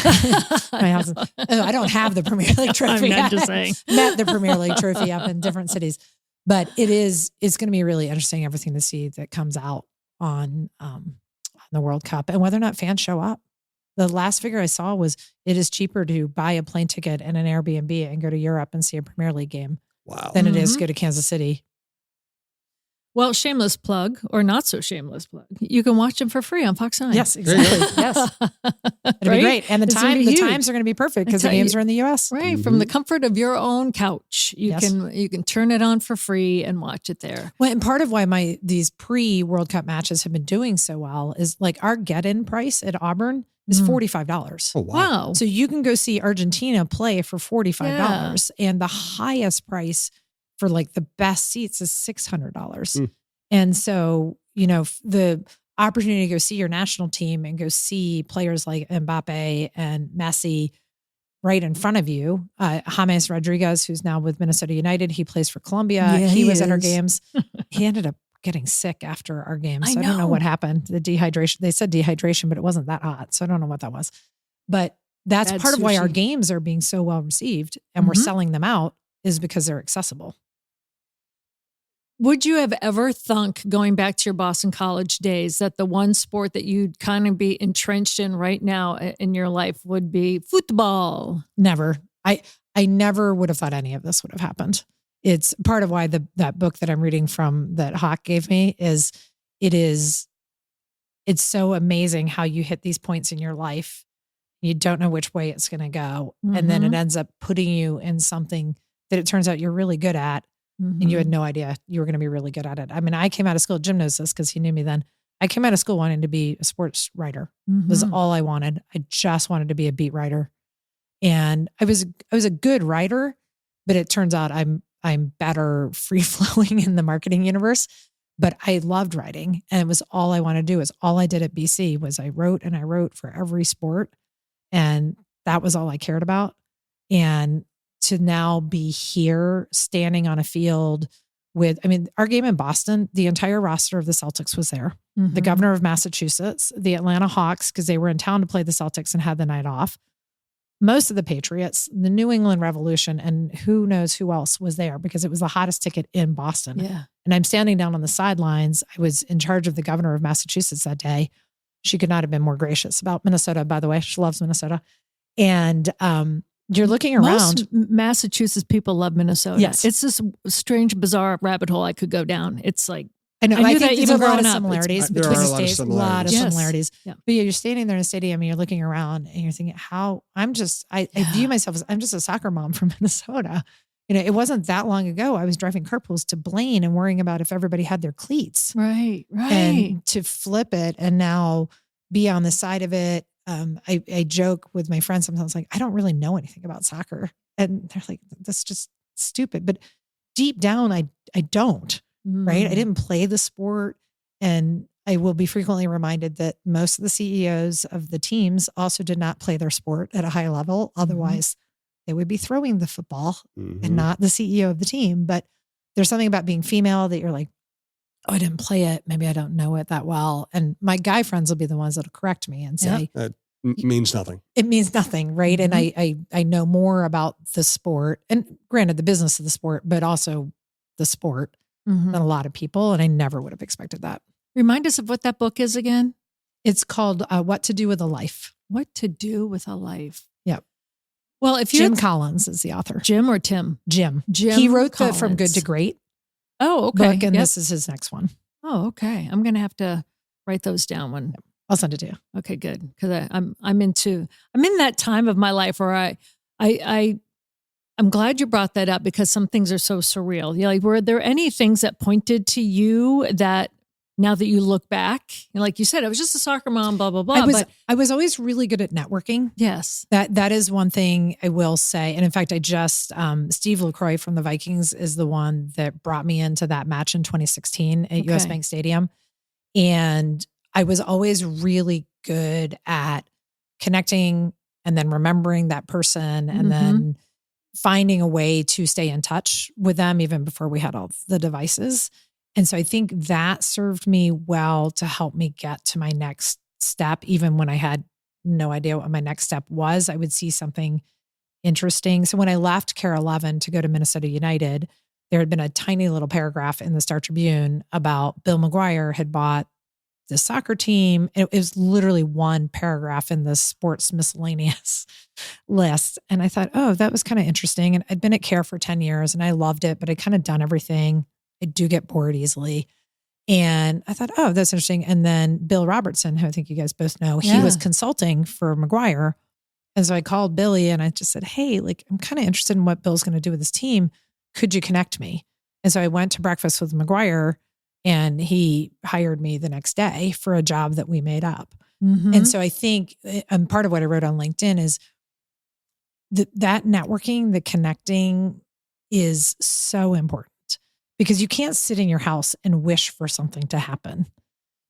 My house. I don't have the Premier League trophy. I'm just saying. Met the Premier League trophy up in different cities. But it's going to be really interesting, everything to see that comes out on the World Cup and whether or not fans show up. The last figure I saw was it is cheaper to buy a plane ticket and an Airbnb and go to Europe and see a Premier League game than it is to go to Kansas City. Well, shameless plug or not so shameless plug. You can watch them for free on Fox 9. Yes, exactly. Yes. It'll be great. And the times are going to be perfect because the games are in the US. Right. From the comfort of your own couch. You can turn it on for free and watch it there. Well, and part of why these pre-World Cup matches have been doing so well is like our get-in price at Auburn is $45. Oh, wow. So you can go see Argentina play for $45 and the highest price for like the best seats is $600. And so, the opportunity to go see your national team and go see players like Mbappe and Messi right in front of you. James Rodriguez, who's now with Minnesota United, he plays for Colombia. Yeah, he he was at our is. games. He ended up getting sick after our game. I So I don't know know. what happened. The dehydration, they said dehydration, but it wasn't that hot. So I don't know what that was. But that's Bad part of why our sushi. games are being so well received and we're Mhm. selling them out is because they're accessible. Would you have ever thunk, going back to your Boston College days, that the one sport that you'd kind of be entrenched in right now in your life would be football? Never. I never would have thought any of this would have happened. It's part of why that book that I'm reading from that Hawk gave me it's so amazing how you hit these points in your life. You don't know which way it's going to go. And then it ends up putting you in something that it turns out you're really good at. And you had no idea you were going to be really good at it. I mean, I came out of school, Jim knows this because he knew me then. I came out of school wanting to be a sports writer. Was all I wanted. I just wanted to be a beat writer. And I was a good writer, but it turns out I'm better free flowing in the marketing universe. But I loved writing, and it was all I wanted to do. Is all I did at BC was I wrote for every sport, and that was all I cared about. And to now be here standing on a field with, I mean, our game in Boston, the entire roster of the Celtics was there. The governor of Massachusetts, the Atlanta Hawks, because they were in town to play the Celtics and had the night off. Most of the Patriots, the New England Revolution, and who knows who else was there because it was the hottest ticket in Boston. Yeah. And I'm standing down on the sidelines. I was in charge of the governor of Massachusetts that day. She could not have been more gracious about Minnesota, by the way. She loves Minnesota. And you're looking around. Most Massachusetts people love Minnesota. Yes. It's this strange, bizarre rabbit hole I could go down. It's like, I know. I knew I that think there's even a lot growing of up. similarities There between are the a lot of states. A lot of similarities. similarities. Yeah. But yeah, you're standing there in a stadium and you're looking around and you're thinking, I view myself as I'm just a soccer mom from Minnesota. You know, it wasn't that long ago. I was driving carpools to Blaine and worrying about if everybody had their cleats. right. And to flip it and now be on the side of it. I joke with my friends sometimes like, I don't really know anything about soccer. And they're like, that's just stupid. But deep down, I don't, right? I didn't play the sport. And I will be frequently reminded that most of the CEOs of the teams also did not play their sport at a high level. Otherwise, they would be throwing the football and not the CEO of the team. But there's something about being female that you're like, oh, I didn't play it. Maybe I don't know it that well. And my guy friends will be the ones that'll correct me and say, That means nothing. it means nothing, right? And I know more about the sport and granted the business of the sport, but also the sport than a lot of people. And I never would have expected that. Remind us of what that book is again. It's called What to Do with a Life. What to Do with a Life. Yep. Well, if you Jim Collins is the author. Jim or Tim? Jim. Jim He wrote the Collins. From Good to Great Oh, okay. book, and Yep. this is his next one. Oh, okay. I'm going to have to write those down when. I'll send it to you. Okay, good. Because I'm in that time of my life where I'm glad you brought that up because some things are so surreal. You know, like, were there any things that pointed to you that now that you look back, like you said, I was just a soccer mom, blah blah blah. I was always really good at networking. Yes, that is one thing I will say. And in fact, I just Steve LaCroix from the Vikings is the one that brought me into that match in 2016 at US Bank Stadium, and I was always really good at connecting and then remembering that person and then finding a way to stay in touch with them even before we had all the devices. And so I think that served me well to help me get to my next step. Even when I had no idea what my next step was, I would see something interesting. So when I left Care 11 to go to Minnesota United, there had been a tiny little paragraph in the Star Tribune about Bill McGuire had bought the soccer team. It was literally one paragraph in the sports miscellaneous list. And I thought, oh, that was kind of interesting. And I'd been at Care for 10 years and I loved it, but I'd kind of done everything. I do get bored easily. And I thought, oh, that's interesting. And then Bill Robertson, who I think you guys both know, he was consulting for McGuire. And so I called Billy and I just said, hey, like, I'm kind of interested in what Bill's going to do with his team. Could you connect me? And so I went to breakfast with McGuire and he hired me the next day for a job that we made up. And so I think part of what I wrote on LinkedIn is that networking, the connecting is so important because you can't sit in your house and wish for something to happen.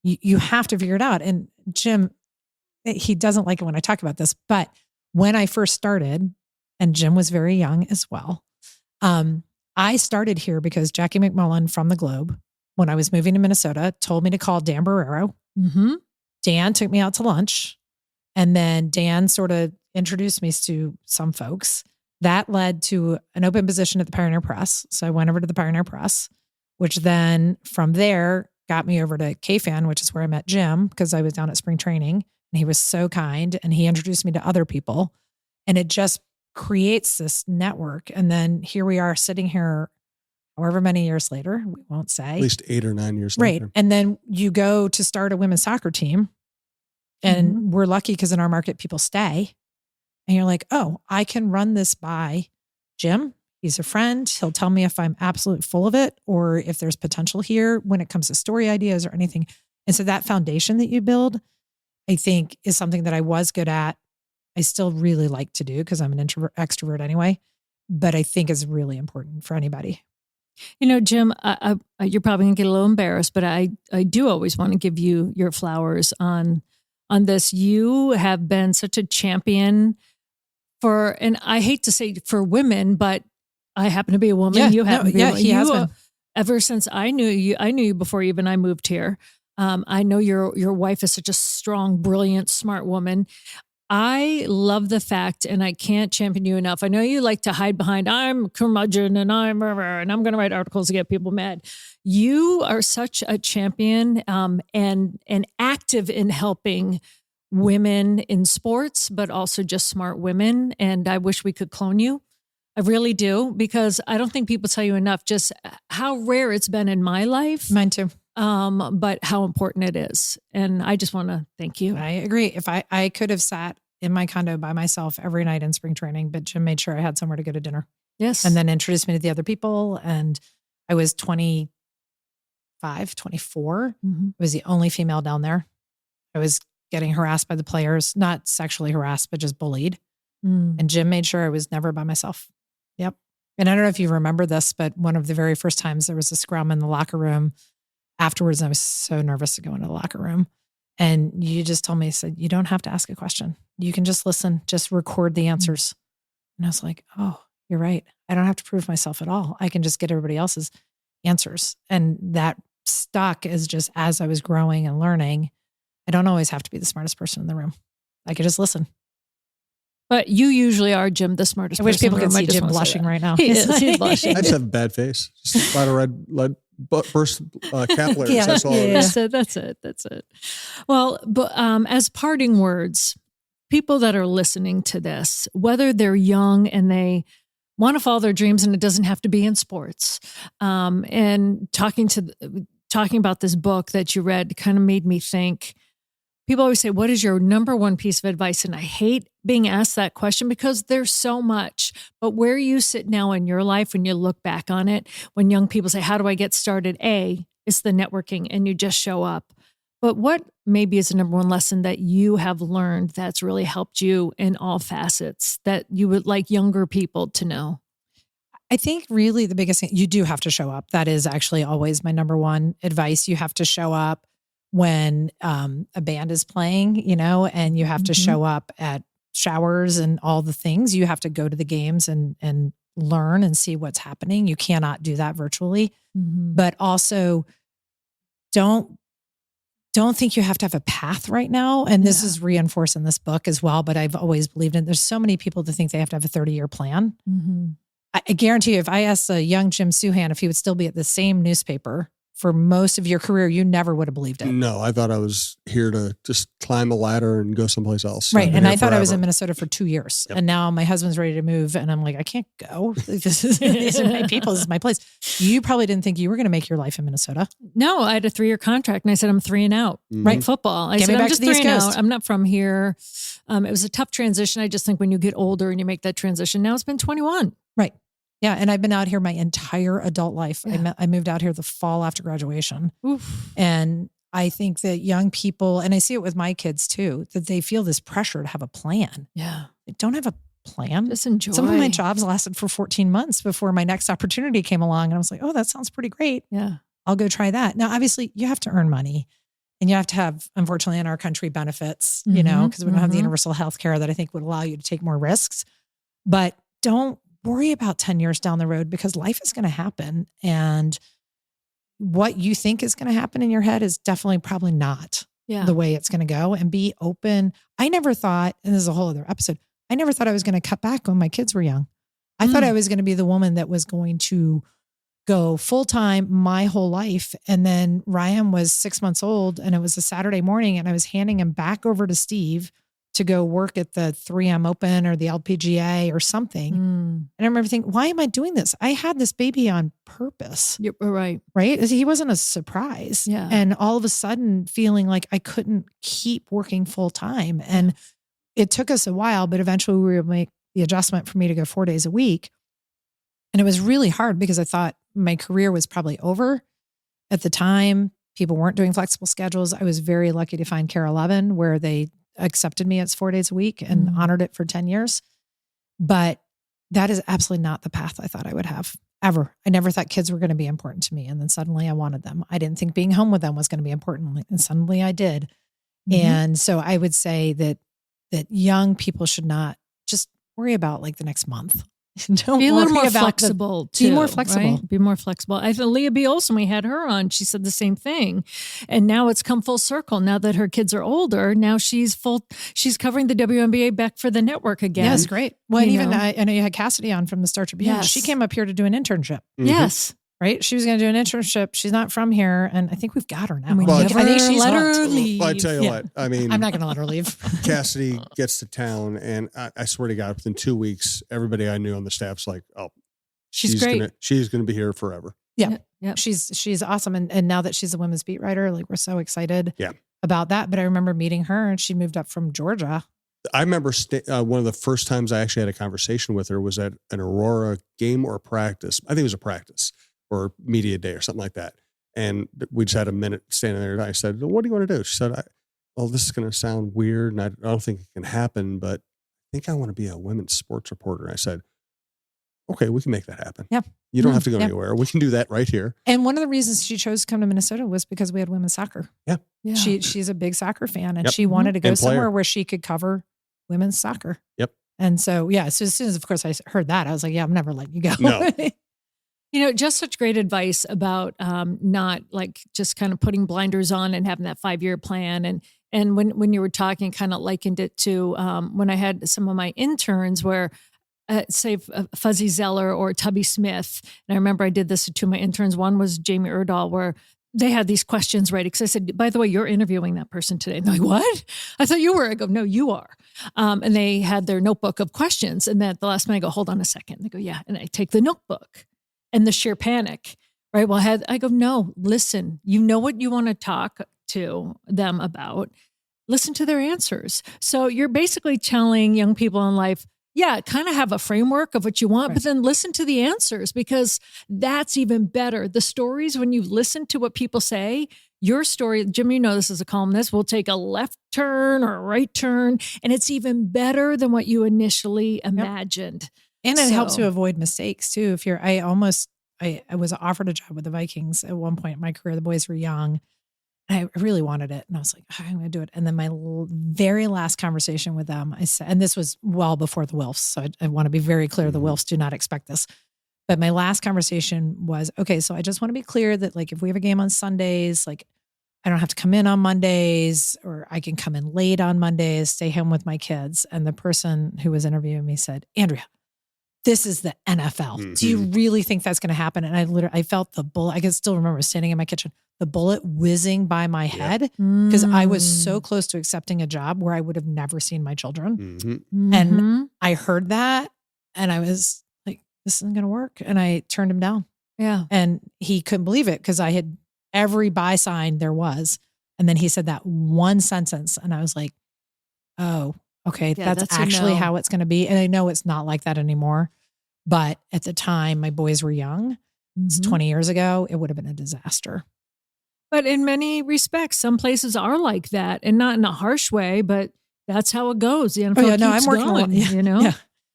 You have to figure it out. And Jim, he doesn't like it when I talk about this, but when I first started, and Jim was very young as well. I started here because Jackie McMullen from the Globe, when I was moving to Minnesota, told me to call Dan Barrero. Mm-hmm. Dan took me out to lunch, and then Dan sort of introduced me to some folks. That led to an open position at the Pioneer Press. So I went over to the Pioneer Press, which then from there got me over to KFAN, which is where I met Jim because I was down at spring training, and he was so kind and he introduced me to other people, and it just creates this network. And then here we are sitting here, however many years later, we won't say. At least 8 or 9 years Right. later. And then you go to start a women's soccer team, and we're lucky because in our market, people stay. And you're like, oh, I can run this by Jim. He's a friend. He'll tell me if I'm absolutely full of it or if there's potential here when it comes to story ideas or anything. And so that foundation that you build, I think, is something that I was good at. I still really like to do because I'm an extrovert anyway, but I think is really important for anybody. You know, Jim, you're probably going to get a little embarrassed, but I do always want to give you your flowers on this. You have been such a champion for, and I hate to say for women, but I happen to be a woman. Yeah, you happen to be a woman. he has been. Ever since I knew you before even I moved here. I know your wife is such a strong, brilliant, smart woman. I love the fact, and I can't champion you enough. I know you like to hide behind, I'm curmudgeon and I'm going to write articles to get people mad. You are such a champion and active in helping women in sports, but also just smart women. And I wish we could clone you. I really do, because I don't think people tell you enough just how rare it's been in my life. Mine too. But how important it is. And I just want to thank you. I agree. If I could have sat in my condo by myself every night in spring training, but Jim made sure I had somewhere to go to dinner. Yes. And then introduced me to the other people. And I was 25, 24. Mm-hmm. I was the only female down there. I was getting harassed by the players, not sexually harassed, but just bullied. And Jim made sure I was never by myself. Yep. And I don't know if you remember this, but one of the very first times there was a scrum in the locker room. Afterwards, I was so nervous to go into the locker room. And you just told me, said, you don't have to ask a question. You can just listen, just record the answers. And I was like, oh, you're right. I don't have to prove myself at all. I can just get everybody else's answers. And that stuck as just as I was growing and learning. I don't always have to be the smartest person in the room. I could just listen. But you usually are, Jim, the smartest I wish person people in the could room. see Jim blushing right now. He is. He's blushing. I just have a bad face. Just a lot of red burst capillaries. Yeah. That's all it is. That's it. Well, but as parting words, people that are listening to this, whether they're young and they want to follow their dreams, and it doesn't have to be in sports, and talking about this book that you read kind of made me think. People always say, what is your number one piece of advice? And I hate being asked that question because there's so much. But where you sit now in your life, when you look back on it, when young people say, how do I get started? It's the networking, and you just show up. But what maybe is the number one lesson that you have learned that's really helped you in all facets that you would like younger people to know? I think really the biggest thing, you do have to show up. That is actually always my number one advice. You have to show up when a band is playing, and you have to show up at showers and all the things. You have to go to the games and learn and see what's happening. You cannot do that virtually. But also don't think you have to have a path right now. And this is reinforced in this book as well, but I've always believed in, there's so many people that think they have to have a 30-year plan. I guarantee you, if I asked a young Jim Suhan if he would still be at the same newspaper for most of your career, you never would have believed it. No, I thought I was here to just climb a ladder and go someplace else. Right. And I thought I was in forever. Minnesota for 2 years. Yep. And now my husband's ready to move. And I'm like, I can't go. These are my people. This is my place. You probably didn't think you were going to make your life in Minnesota. No, I had a 3-year contract and I said, I'm 3 and out. Right. Football. I Get said, me I'm back just to the 3 East and Coast. out. I'm not from here. It was a tough transition. I just think when you get older and you make that transition, now it's been 21. Right. Yeah. And I've been out here my entire adult life. Yeah. I moved out here the fall after graduation. Oof. And I think that young people, and I see it with my kids too, that they feel this pressure to have a plan. Yeah. They don't have a plan. Just enjoy. Some of my jobs lasted for 14 months before my next opportunity came along. And I was like, oh, that sounds pretty great. Yeah. I'll go try that. Now, obviously, you have to earn money and you have to have, unfortunately, in our country, benefits, because we don't have the universal health care that I think would allow you to take more risks. But don't worry about 10 years down the road because life is going to happen. And what you think is going to happen in your head is definitely probably not the way it's going to go. And be open. I never thought, and this is a whole other episode, I never thought I was going to cut back when my kids were young. I thought I was going to be the woman that was going to go full time my whole life. And then Ryan was 6 months old and it was a Saturday morning and I was handing him back over to Steve to go work at the 3M Open or the LPGA or something. And I remember thinking, why am I doing this? I had this baby on purpose. You're right. Right? He wasn't a surprise. Yeah. And all of a sudden feeling like I couldn't keep working full time. And it took us a while, but eventually we were able to make the adjustment for me to go 4 days a week. And it was really hard because I thought my career was probably over at the time. People weren't doing flexible schedules. I was very lucky to find Care 11 where they accepted me as 4 days a week and honored it for 10 years. But that is absolutely not the path I thought I would have ever. I never thought kids were going to be important to me. And then suddenly I wanted them. I didn't think being home with them was going to be important. And suddenly I did. And so I would say that young people should not just worry about like the next month. Don't be a little more about flexible too. Be more flexible. Right? Be more flexible. I think Leah B. Olson, we had her on. She said the same thing. And now it's come full circle. Now that her kids are older, now she's covering the WNBA back for the network again. Yes, great. Well, and even I know you had Cassidy on from the Star Tribune. Yes. She came up here to do an internship. Yes. Right? She was going to do an internship. She's not from here. And I think we've got her now. And we Well, never I think she's let her hooked. leave. Well, I tell you what, I mean, I'm not going to let her leave. Cassidy gets to town, and I swear to God, within 2 weeks, everybody I knew on the staff's like, "Oh, She's great. She's gonna be here forever." Yeah. Yep. She's awesome. And now that she's a women's beat writer, like we're so excited about that. But I remember meeting her and she moved up from Georgia. I remember one of the first times I actually had a conversation with her was at an Aurora game or practice. I think it was a practice or media day or something like that. And we just had a minute standing there. And I said, "What do you want to do?" She said, "Well, this is going to sound weird and I don't think it can happen, but I think I want to be a women's sports reporter." And I said, "Okay, we can make that happen. Yeah. You don't have to go anywhere. We can do that right here." And one of the reasons she chose to come to Minnesota was because we had women's soccer. Yeah. She's a big soccer fan and she wanted to go somewhere where she could cover women's soccer. Yep. And so, so as soon as, of course, I heard that, I was like, I'm never letting you go. No. You know, just such great advice about not like just kind of putting blinders on and having that 5-year plan. And when you were talking, kind of likened it to when I had some of my interns where, say, Fuzzy Zeller or Tubby Smith. And I remember I did this to my interns. One was Jamie Erdahl, where they had these questions ready. Because I said, "By the way, you're interviewing that person today." And they're like, "What? I thought you were." I go, "No, you are." And they had their notebook of questions. And then at the last minute, I go, "Hold on a second." They go, "Yeah." And I take the notebook. And the sheer panic, right? Well, I go, "No, listen, you know what you want to talk to them about. Listen to their answers." So you're basically telling young people in life, kind of have a framework of what you want, but then listen to the answers because that's even better. The stories, when you listen to what people say, your story, Jim, you know this as a columnist, will take a left turn or a right turn, and it's even better than what you initially imagined. And it helps you avoid mistakes too. If I was offered a job with the Vikings at one point in my career. The boys were young. And I really wanted it. And I was like, I'm going to do it. And then my very last conversation with them, I said, and this was well before the Wilfs. So I want to be very clear. The Wilfs do not expect this. But my last conversation was, okay, so I just want to be clear that like, if we have a game on Sundays, like I don't have to come in on Mondays, or I can come in late on Mondays, stay home with my kids. And the person who was interviewing me said, "Andrea, this is the NFL. Mm-hmm. Do you really think that's going to happen?" And I felt the bullet. I can still remember standing in my kitchen, the bullet whizzing by my head because I was so close to accepting a job where I would have never seen my children. Mm-hmm. And I heard that and I was like, this isn't going to work. And I turned him down. Yeah. And he couldn't believe it because I had every buy sign there was. And then he said that one sentence and I was like, oh, okay, that's actually how it's going to be. And I know it's not like that anymore. But at the time, my boys were young. It's 20 years ago. It would have been a disaster. But in many respects, some places are like that, and not in a harsh way, but that's how it goes. The NFL keeps I'm working going, a lot. you know? Yeah.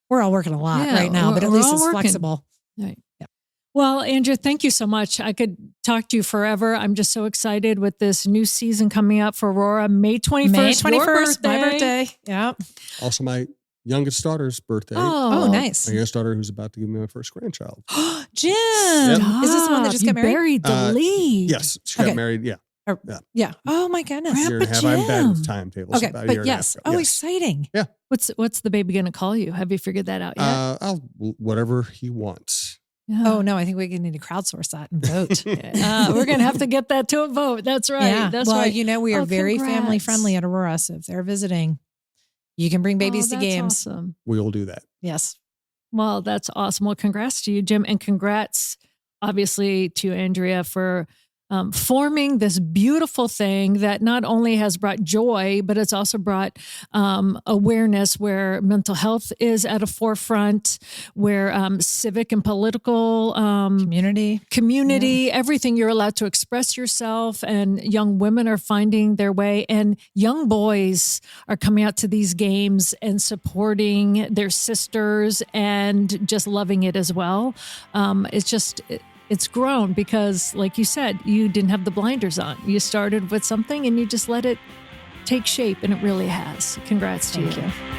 We're all working a lot right now, but at least it's flexible. Right. Yeah. Well, Andrea, thank you so much. I could talk to you forever. I'm just so excited with this new season coming up for Aurora. May 21st, May 21st, your birthday. my birthday. Yeah. Also my youngest daughter's birthday. Oh, nice. My youngest daughter who's about to give me my first grandchild. Jim, is this the one that just got married? Buried the lead. Yes, she got married. Yeah. Yeah. Oh my goodness. Year and a half. I'm bad with timetables. Okay, about a but year and a half yes. ago. Oh, Yes. exciting. Yeah. What's the baby going to call you? Have you figured that out yet? Whatever he wants. Yeah. Oh no, I think we need to crowdsource that and vote. We're going to have to get that to a vote. That's right. Yeah. That's well, right. you know, we are very congrats. family friendly at Aurora. So if they're visiting, you can bring babies to that's games. Awesome. We'll do that. Yes. Well, that's awesome. Well, congrats to you, Jim, and congrats, obviously, to Andrea for forming this beautiful thing that not only has brought joy, but it's also brought awareness where mental health is at a forefront, where civic and political community, everything, you're allowed to express yourself, and young women are finding their way, and young boys are coming out to these games and supporting their sisters and just loving it as well. It's grown because, like you said, you didn't have the blinders on. You started with something and you just let it take shape, and it really has. Congrats to you. Thank you.